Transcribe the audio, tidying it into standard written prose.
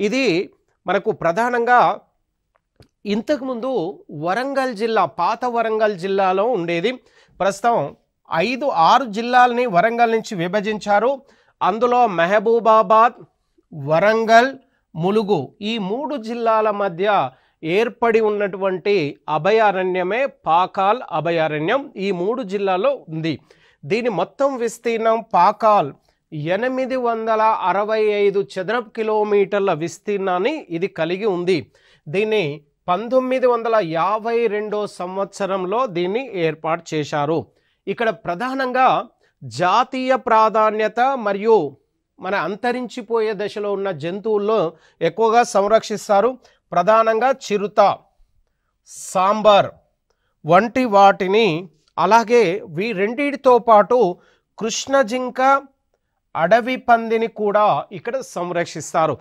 ఇది మనకు ప్రధానంగా ఇంతకుముందు వరంగల్ జిల్లా, పాత వరంగల్ జిల్లాలో ఉండేది. ప్రస్తుతం 6 జిల్లాలని వరంగల్ నుంచి విభజించారు. అందులో మహబూబాబాద్, వరంగల్, ములుగు ఈ 3 జిల్లాల మధ్య ఏర్పడి ఉన్నటువంటి అభయారణ్యమే పాకాల్ అభయారణ్యం. ఈ 3 జిల్లాల్లో ఉంది. దీని మొత్తం విస్తీర్ణం పాకాల్ 865 చదరపు కిలోమీటర్ల విస్తీర్ణాన్ని ఇది కలిగి ఉంది. దీన్ని 1952 సంవత్సరంలో దీన్ని ఏర్పాటు చేశారు. ఇక్కడ ప్రధానంగా జాతీయ ప్రాధాన్యత మరియు మన అంతరించిపోయే దశలో ఉన్న జంతువుల్లో ఎక్కువగా సంరక్షిస్తారు. ప్రధానంగా చిరుత, సాంబార్ వంటి వాటిని, అలాగే రెండిటితో పాటు కృష్ణ జింక, అడవి పందిని కూడా ఇక్కడ సంరక్షిస్తారు.